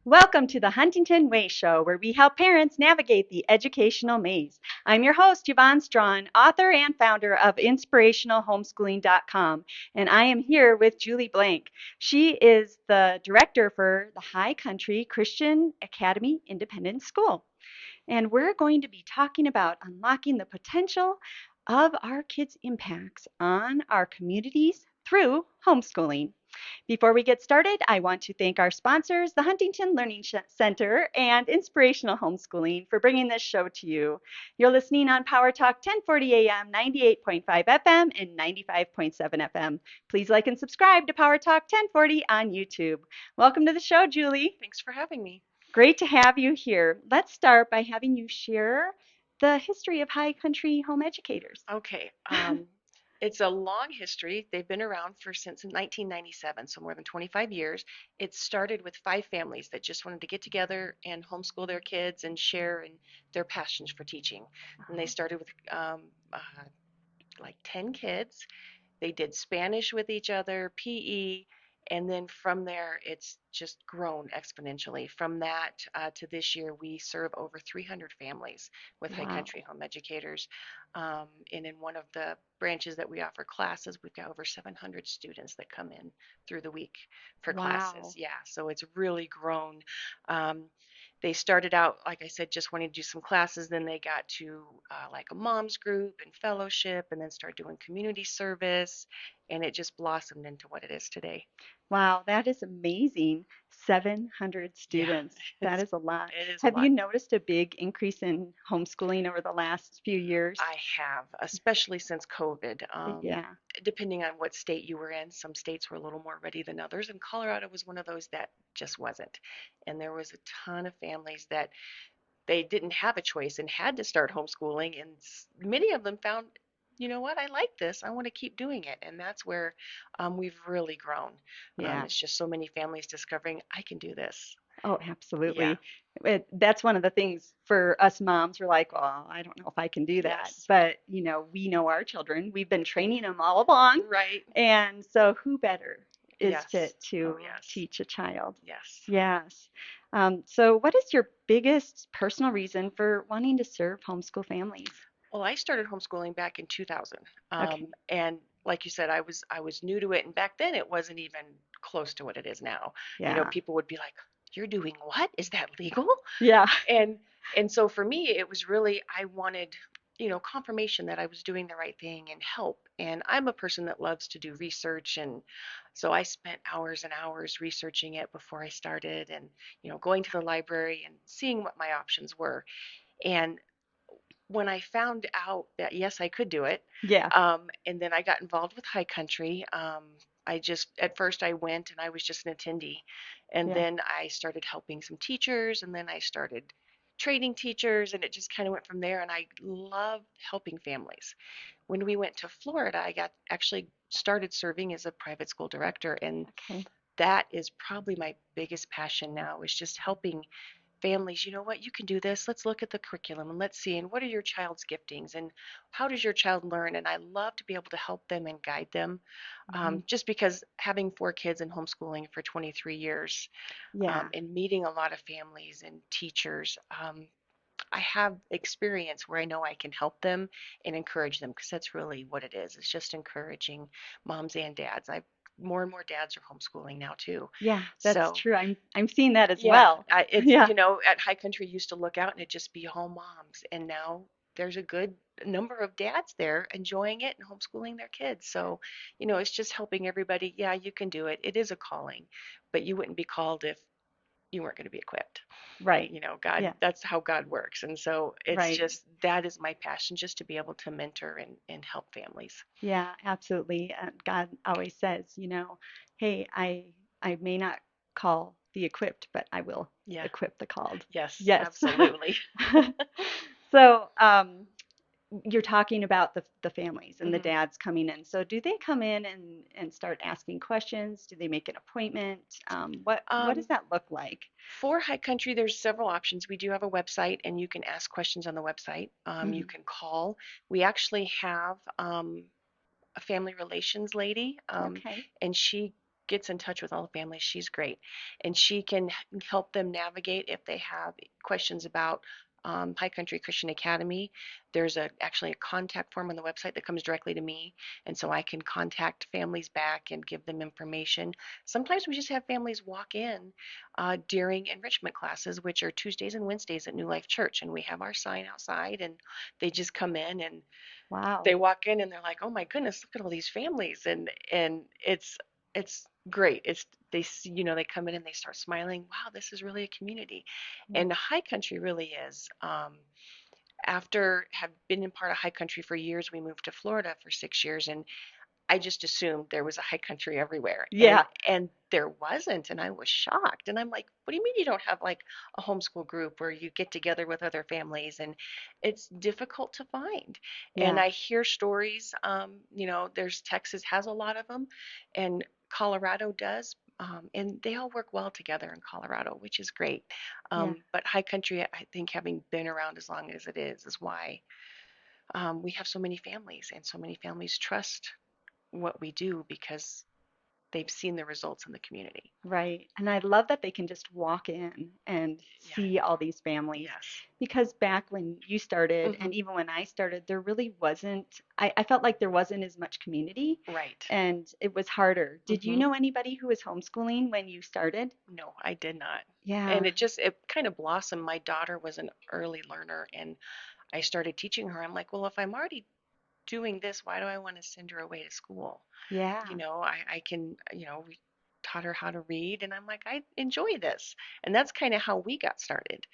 Welcome to the Huntington Way Show, where we help parents navigate the educational maze. I'm your host, Yvonne Strachan, author and founder of InspirationalHomeschooling.com, and I am here with Julie Blank. She is the director for the High Country Christian Academy Independent School. And we're going to be talking about unlocking the potential of our kids' impacts on our communities through homeschooling. Before we get started, I want to thank our sponsors, the Huntington Learning Center and Inspirational Homeschooling, for bringing this show to you. You're listening on Power Talk 1040 AM, 98.5 FM, and 95.7 FM. Please like and subscribe to Power Talk 1040 on YouTube. Welcome to the show, Julie. Thanks for having me. Great to have you here. Let's start by having you share the history of High Country Home Educators. Okay. It's a long history. They've been around since 1997, so more than 25 years. It started with 5 families that just wanted to get together and homeschool their kids and share in their passions for teaching. And they started with like 10 kids. They did Spanish with each other, PE, and then from there, it's just grown exponentially. From that to this year, we serve over 300 families with High Wow. Country Home Educators. And in one of the branches that we offer classes, we've got over 700 students that come in through the week for Wow. classes. Yeah, so it's really grown. Um, they started out, like I said, just wanting to do some classes. Then they got to like a mom's group and fellowship, and then started doing community service, and it just blossomed into what it is today. Wow, that is amazing. 700 Yeah, students. That is a lot. it is a Have you lot. noticed a big increase in homeschooling over the last few years? I have, especially since COVID. Yeah. Depending on what state you were in, some states were a little more ready than others, and Colorado was one of those that just wasn't. And there was a ton of families that they didn't have a choice and had to start homeschooling, and many of them found, you know what, I like this, I want to keep doing it. And that's where we've really grown. Yeah. It's just so many families discovering I can do this. Oh, Yeah. absolutely. That's one of the things for us moms. We're like, well, I don't know if I can do that. Yes. But, we know our children. We've been training them all along. Right. And so who better is Yes. fit Oh, to yes. teach a child? Yes. Yes. So what is your biggest personal reason for wanting to serve homeschool families? Well, I started homeschooling back in 2000. Okay. And like you said, I was new to it, and back then it wasn't even close to what it is now. Yeah. People would be like, "You're doing what? Is that legal?" Yeah. And and so for me, it was really I wanted, confirmation that I was doing the right thing and help. And I'm a person that loves to do research, and so I spent hours and hours researching it before I started, and going to the library and seeing what my options were. And when I found out that yes, I could do it, Yeah. and then I got involved with High Country. I just at first I went and I was just an attendee, and Yeah. then I started helping some teachers, and then I started training teachers, and it just kind of went from there. And I love helping families. When we went to Florida, I got actually started serving as a private school director, and Okay. that is probably my biggest passion now is just helping families. You know what, you can do this. Let's look at the curriculum and let's see, and what are your child's giftings and how does your child learn. And I love to be able to help them and guide them, Mhm. just because having 4 kids and homeschooling for 23 years, Yeah. and meeting a lot of families and teachers, I have experience where I know I can help them and encourage them, because that's really what it is. It's just encouraging moms and dads. I More and more dads are homeschooling now too. Yeah, that's So true. I'm seeing that as yeah, well. it's, Yeah. at High Country used to look out and it'd just be all moms, and now there's a good number of dads there enjoying it and homeschooling their kids. So, it's just helping everybody. Yeah, you can do it. It is a calling, but you wouldn't be called if you weren't going to be equipped. Right. God, Yeah. that's how God works. And so it's Right. just that is my passion, just to be able to mentor and help families. Yeah, absolutely. God always says, hey, I may not call the equipped, but I will Yeah, equip the called. yes, Yes. absolutely. So, you're talking about the families and the hmm dads coming in. So, do they come in and start asking questions? Do they make an appointment? What does Um, that look like? For High Country, there's several options. We do have a website, and you can ask questions on the website. You Mhm. can call. We actually have a family relations lady, Okay. and she gets in touch with all the families. She's great, and she can help them navigate if they have questions about High Country Christian Academy. There's actually a contact form on the website that comes directly to me, and so I can contact families back and give them information. Sometimes we just have families walk in during enrichment classes, which are Tuesdays and Wednesdays at New Life Church, and we have our sign outside, and they just come in and Wow. they walk in and they're like, "Oh my goodness, look at all these families," and it's great. It's they see, they come in and they start smiling. Wow, this is really a community, Yeah. and High Country really is. After have been in part of High Country for years, we moved to Florida for 6 years, and I just assumed there was a High Country everywhere, and Yeah. there wasn't, and I was shocked. And I'm like, what do you mean you don't have like a homeschool group where you get together with other families? And it's difficult to find. And Yeah. I hear stories. There's Texas has a lot of them, and Colorado does. And they all work well together in Colorado, which is great. Yeah. But High Country, I think, having been around as long as it is why we have so many families, and so many families trust what we do because they've seen the results in the community. Right. And I love that they can just walk in and Yeah. see all these families. Yes. Because back when you started, Hmm. and even when I started, there really wasn't, I felt like there wasn't as much community Right. and it was harder. Did you Hmm. know anybody who was homeschooling when you started? No, I did not. Yeah. And it kind of blossomed. My daughter was an early learner, and I started teaching her. I'm like, well, if I'm already doing this, why do I want to send her away to school? Yeah. I can, we taught her how to read, and I'm like, I enjoy this. And that's kind of how we got started.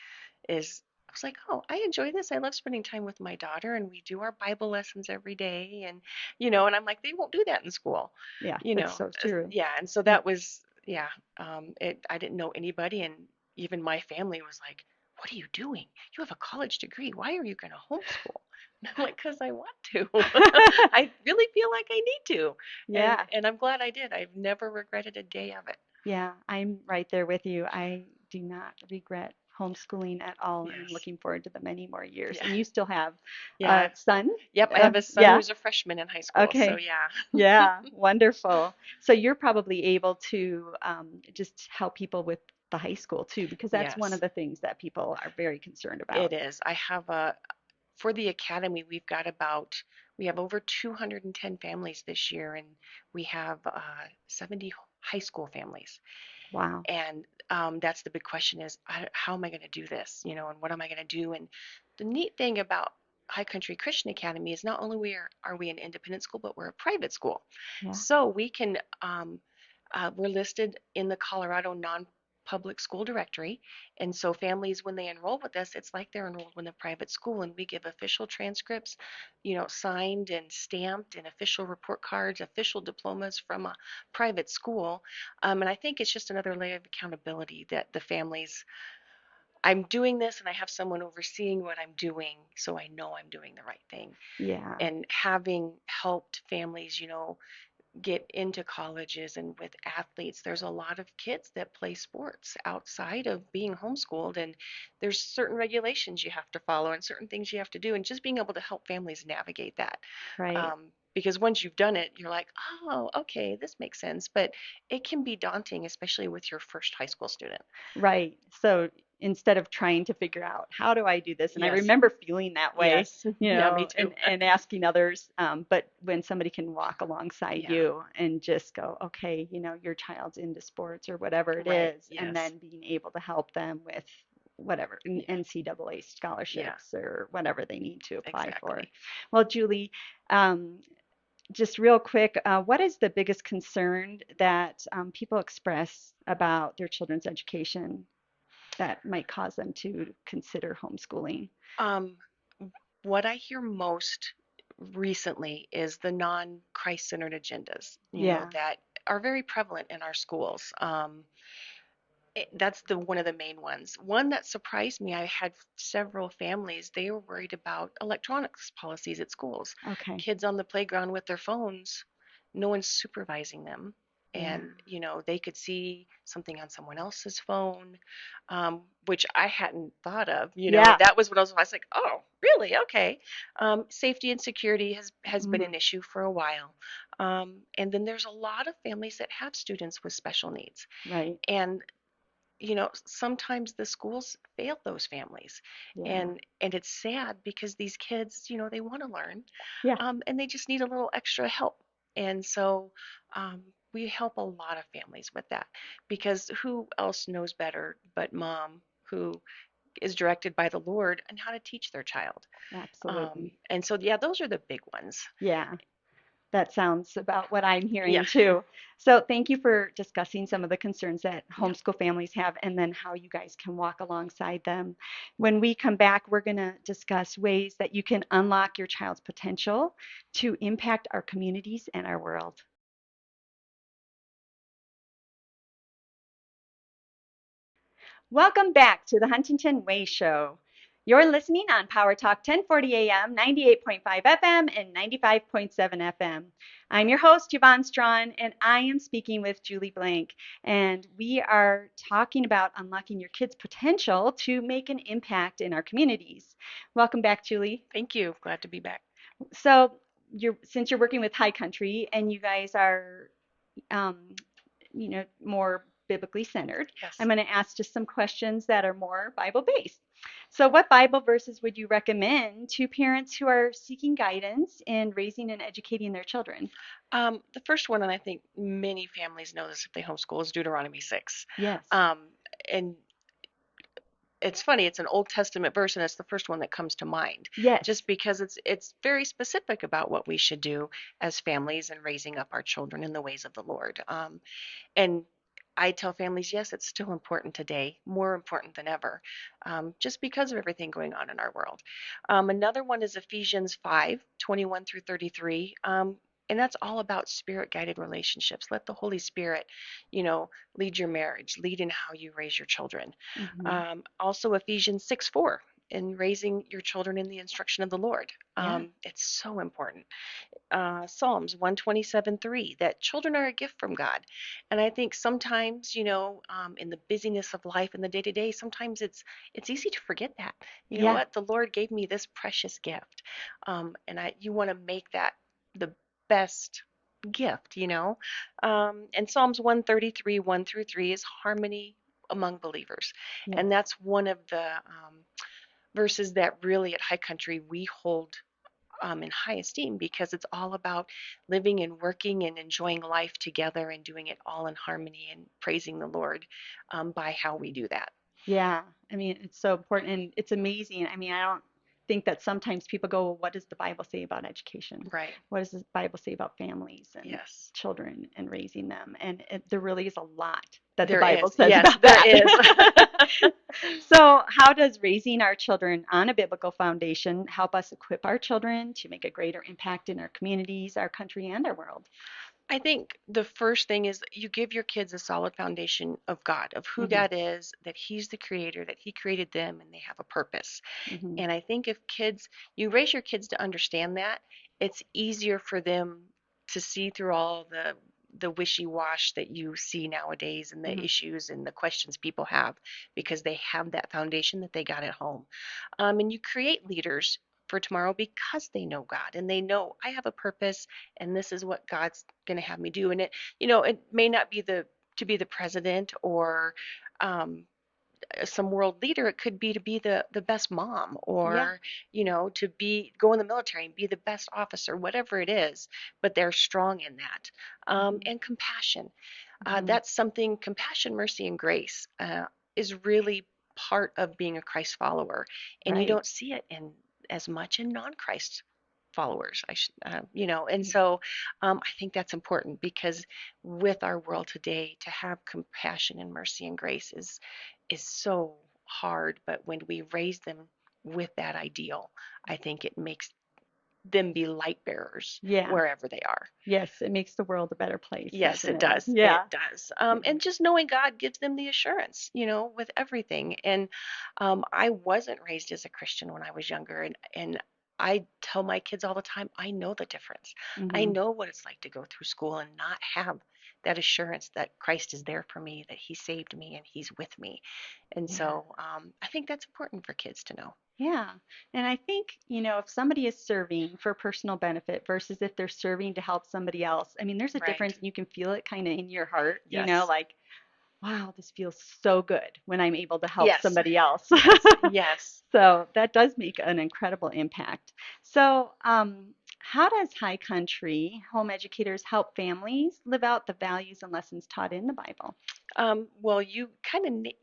Is I was like, oh, I enjoy this. I love spending time with my daughter, and we do our Bible lessons every day, and I'm like, they won't do that in school, Yeah. That's so true. yeah. And so Yeah. that was, yeah. I didn't know anybody, and even my family was like, what are you doing? You have a college degree. Why are you going to homeschool? And I'm like, because I want to. I really feel like I need to, and Yeah. and I'm glad I did. I've never regretted a day of it. Yeah, I'm right there with you. I do not regret homeschooling at all, and I'm Yes. looking forward to the many more years. Yeah. And you still have a Yeah. son? Yep, I have a son Yeah. who's a freshman in high school, so Okay. yeah. Yeah. Wonderful. So you're probably able to just help people with the high school too, because that's one of Yes, the things that people are very concerned it about. is. For the academy, we have over 210 families this year, and we have 70 high school families. Wow. And that's the big question is, how am I going to do this? And what am I going to do? And the neat thing about High Country Christian Academy is not only are we an independent school, but we're a private school. Yeah. So we're listed in the Colorado non-public school directory. And so families, when they enroll with us, it's like they're enrolled in a private school, and we give official transcripts, signed and stamped, and official report cards, official diplomas from a private school. And I think it's just another layer of accountability that the families, I'm doing this and I have someone overseeing what I'm doing, so I know I'm doing the right thing. Yeah. And having helped families, get into colleges and with athletes, there's a lot of kids that play sports outside of being homeschooled, and there's certain regulations you have to follow and certain things you have to do, and just being able to help families navigate that. Right. Because once you've done it, you're like, oh, okay, this makes sense. But it can be daunting, especially with your first high school student. Right. So instead of trying to figure out how do I do this, and I Yes, remember feeling that way, yes, yeah, me and too. asking others, but when somebody can walk alongside Yeah, you and just go, okay, your child's into sports or whatever it right, is, and yes, then being able to help them with whatever yeah, NCAA yeah, scholarships or whatever they need to apply for. exactly. Well, Julie, um, just real quick, what is the biggest concern that people express about their children's education that might cause them to consider homeschooling? Um, what I hear most recently is the non-Christ-centered agendas, Yeah. that are very prevalent in our schools. That's the one of the main ones. One that surprised me, I had several families, they were worried about electronics policies at schools. Okay. Kids on the playground with their phones, no one's supervising them. Yeah. and they could see something on someone else's phone, which I hadn't thought of. Yeah. That was what I was like, oh, really? Okay. Safety and security has been Hmm. an issue for a while, and then there's a lot of families that have students with special needs, Right. and sometimes the schools fail those families, Yeah. and it's sad because these kids, they want to learn, Yeah. and they just need a little extra help. And so um, we help a lot of families with that, because who else knows better but mom, who is directed by the Lord on how to teach their child. Absolutely. And so, yeah, those are the big ones. Yeah. That sounds about what I'm Yeah, hearing too. So thank you for discussing some of the concerns that yeah. homeschool families have and then how you guys can walk alongside them. When we come back, we're going to discuss ways that you can unlock your child's potential to impact our communities and our world. Welcome back to the Huntington Way Show. You're listening on Power Talk 1040 AM, 98.5 FM, and 95.7 FM. I'm your host, Yvonne Strachan, and I am speaking with Julie Blank. And we are talking about unlocking your kids' potential to make an impact in our communities. Welcome back, Julie. Thank you. Glad to be back. So, since you're working with High Country and you guys are um, more biblically centered, I'm Yes. going to ask just some questions that are more Bible based. So, what Bible verses would you recommend to parents who are seeking guidance in raising and educating their children? The first one, and I think many families know this if they homeschool, is Deuteronomy 6. Yes. Um, and it's funny, it's an Old Testament verse, and it's the first one that comes to mind, Yes. just because it's very specific about what we should do as families and raising up our children in the ways of the Lord. And I tell families, yes, it's still important today, more important than ever, just because of everything going on in our world. Another one is Ephesians 5:21 through 33. And that's all about spirit guided relationships. Let the Holy Spirit, lead your marriage, lead in how you raise your children. Hmm. Also, Ephesians 6:4, in raising your children in the instruction of the Lord. Yeah. It's so important. Psalms 127:3, that children are a gift from God. And I think sometimes, in the busyness of life in the day to day, sometimes it's easy to forget that. You know Yeah. what? The Lord gave me this precious gift, and you want to make that the best gift. And Psalms 133, 1 through 3, is harmony among believers, Yes. and that's one of the verses that really at High Country we hold in high esteem, because it's all about living and working and enjoying life together and doing it all in harmony and praising the Lord by how we do that. Yeah, I mean, it's so important and it's amazing. I mean, I don't think that sometimes people go, well, what does the Bible say about education? Right. What does the Bible say about families and Yes. children and raising them? And there really is a lot that the There Bible is. says Yes, about there that. is. So, how does raising our children on a biblical foundation help us equip our children to make a greater impact in our communities, our country, and our world? I think the first thing is you give your kids a solid foundation of God, of who Hmm. God is, that He's the creator, that He created them, and they have a purpose. Hmm. And I think if you raise your kids to understand that, it's easier for them to see through all the wishy-wash that you see nowadays, and the Hmm. issues and the questions people have, because they have that foundation that they got at home. And you create leaders for tomorrow because they know God and they know I have a purpose and this is what God's going to have me do. And it may not be to be the president or um, some world leader. It could be to be the best mom, Yeah. or to go in the military and be the best officer, whatever it is. But they're strong in that. Hmm. And compassion. Hmm. That's something. Compassion, mercy, and grace is really part of being a Christ follower, and you Right. don't see it in as much in non-Christ followers. And so I think that's important, because with our world today, to have compassion and mercy and grace is so hard. But when we raise them with that ideal, I think it makes them be light bearers Yeah. wherever they are. Yes, it makes the world a better place, Yes, doesn't it it? does. It Yeah. does. Yeah. And just knowing God gives them the assurance, with everything. And I wasn't raised as a Christian when I was younger, and I tell my kids all the time, I know the difference. I Hmm. know what it's like to go through school and not have that assurance that Christ is there for me, that he saved me and he's with me. And Yeah. so I think that's important for kids to know. Yeah. And I think, if somebody is serving for personal benefit versus if they're serving to help somebody else, I mean, there's a Right. difference and you can feel it kind of in your heart, Yes. like, wow, this feels so good when I'm able to help Yes. somebody else. Yes. Yes. So that does make an incredible impact. So, how does High Country home educators help families live out the values and lessons taught in the Bible? Well, you kind of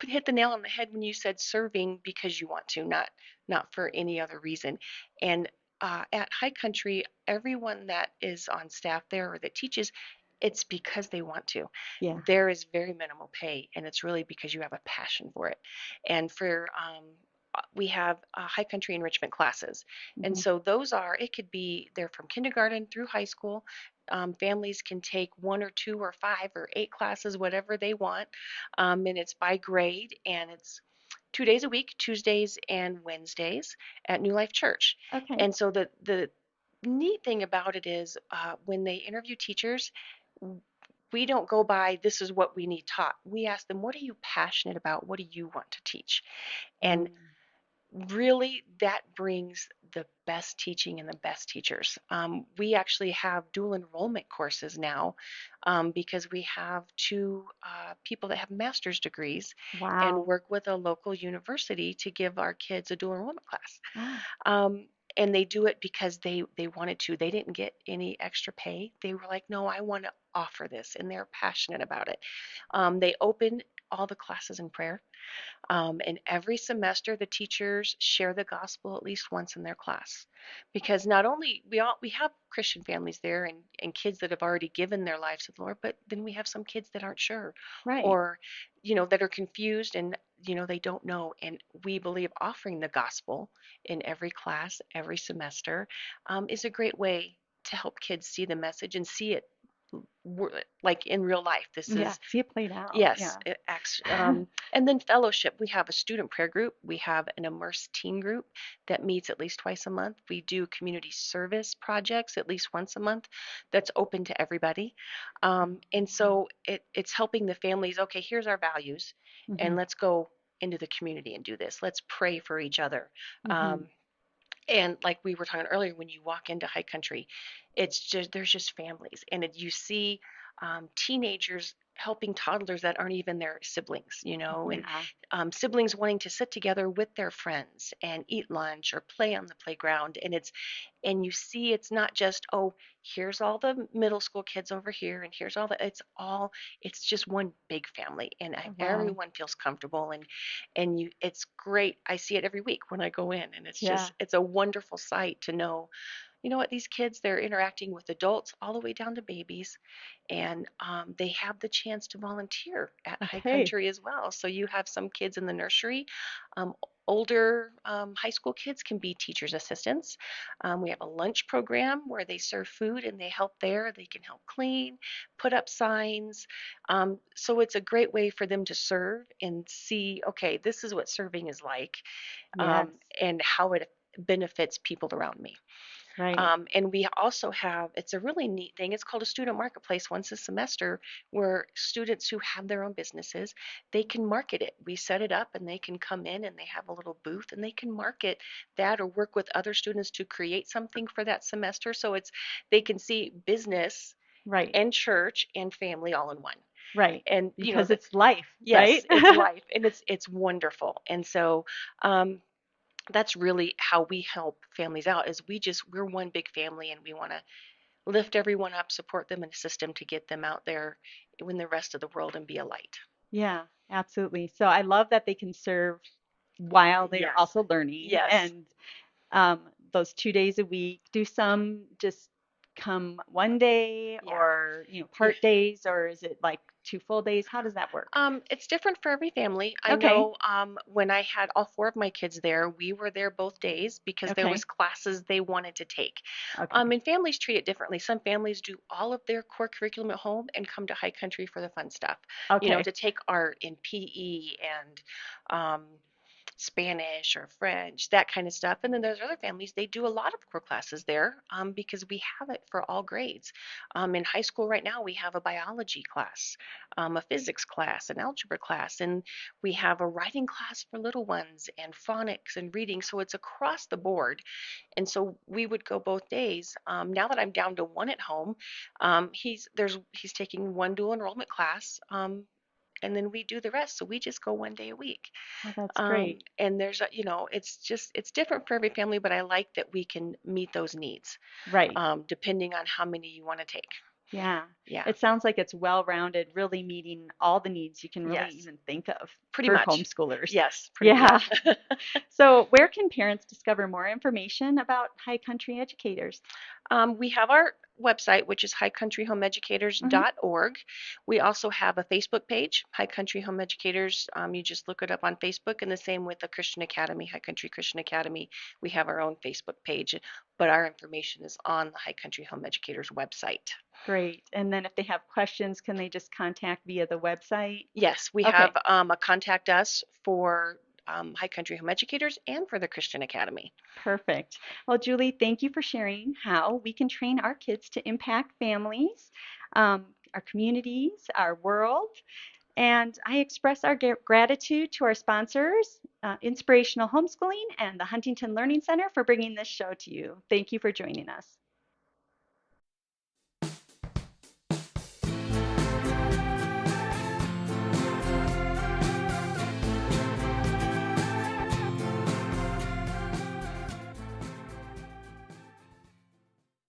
hit the nail on the head when you said serving because you want to, not for any other reason. And at High Country, everyone that is on staff there or that teaches, it's because they want to. Yeah. There is very minimal pay, and it's really because you have a passion for it. And we have High Country enrichment classes, and Hmm. so those are, it could be they're from kindergarten through high school. Families can take 1 or 2 or 5 or 8 classes, whatever they want, and it's by grade, and it's 2 days a week, Tuesdays and Wednesdays at New Life Church. Okay. And so the neat thing about it is when they interview teachers, we don't go by this is what we need taught. We ask them, what are you passionate about? What do you want to teach? And Mm, really, that brings the best teaching and the best teachers. We actually have dual enrollment courses now because we have two people that have master's degrees and wow. work with a local university to give our kids a dual enrollment class. Oh, Um, and they do it because they wanted to. They didn't get any extra pay. They were like, no, I want to offer this, and they're passionate about it. They open all the classes in prayer. And every semester, the teachers share the gospel at least once in their class, because not only we have Christian families there and kids that have already given their lives to the Lord, but then we have some kids that aren't sure, right. or that are confused and they don't know. And we believe offering the gospel in every class, every semester, is a great way to help kids see the message and see it like in real life. This Yeah. is See it played out. Yes, Yeah. it acts. And then fellowship. We have a student prayer group. We have an immersed teen group that meets at least twice a month. We do community service projects at least once a month that's open to everybody. And so it's helping the families, okay, here's our values, Hmm. and let's go into the community and do this. Let's pray for each other. Hmm. Um, and like we were talking earlier, when you walk into High Country, it's just there's just families, and you see teenagers helping toddlers that aren't even their siblings, and Yeah. siblings wanting to sit together with their friends and eat lunch or play on the playground. And you see it's not just, oh, here's all the middle school kids over here, and here's all the it's just one big family, and Wow. everyone feels comfortable, and it's great. I see it every week when I go in, and Yeah. it's a wonderful sight to know, what, these kids, they're interacting with adults all the way down to babies, and they have the chance to volunteer at High Okay. Country as well. So you have some kids in the nursery. um, Older high school kids can be teachers assistants. We have a lunch program where they serve food and they help there. They can help clean, put up signs. So it's a great way for them to serve and see, okay, this is what serving is like, Yes. and how it benefits people around me. Right. And we also have, it's a really neat thing. It's called a student marketplace once a semester, where students who have their own businesses, they can market it. We set it up and they can come in and they have a little booth and they can market that or work with other students to create something for that semester. So they can see business Right. and church and family all in one. Right. And Because it's life, right? yes, it's life, and it's wonderful. And so um, that's really how we help families out, is we're one big family, and we want to lift everyone up, support them, and assist them to get them out there in the rest of the world and be a light. Yeah, absolutely. So I love that they can serve while they're Yes. also learning Yes. and those 2 days a week. Do some just come one day Yeah. or, Yeah. part days, or is it like 2 full days? How does that work? It's different for every family. I Okay. know when I had all 4 of my kids there, we were there both days because there was Okay. classes they wanted to take. Okay. And families treat it differently. Some families do all of their core curriculum at home and come to High Country for the fun stuff, Okay. to take art and PE and um, Spanish or French, that kind of stuff. And then there's other families, they do a lot of core classes there because we have it for all grades. In high school right now, we have a biology class, a physics class, an algebra class, and we have a writing class for little ones and phonics and reading. So it's across the board. And so we would go both days. Now that I'm down to one at home, he's taking one dual enrollment class. And then we do the rest. So we just go one day a week. Oh, that's great. And it's different for every family, but I like that we can meet those needs, Right. depending on how many you want to take. Yeah. Yeah. It sounds like it's well-rounded, really meeting all the needs you can really Yes. even think of Pretty for much. homeschoolers. Yes, pretty Yeah. much. So, where can parents discover more information about High Country Educators? We have our website, which is Hmm. highcountryhomeeducators.org. We also have a Facebook page, High Country Home Educators. You just look it up on Facebook, and the same with the Christian Academy, High Country Christian Academy. We have our own Facebook page, but our information is on the High Country Home Educators website. Great. And then if they have questions, can they just contact via the website? Yes, we have Okay. a contact us for High Country Home Educators and for the Christian Academy. Perfect. Well, Julie, thank you for sharing how we can train our kids to impact families, our communities, our world. And I express our gratitude to our sponsors, Inspirational Homeschooling and the Huntington Learning Center, for bringing this show to you. Thank you for joining us.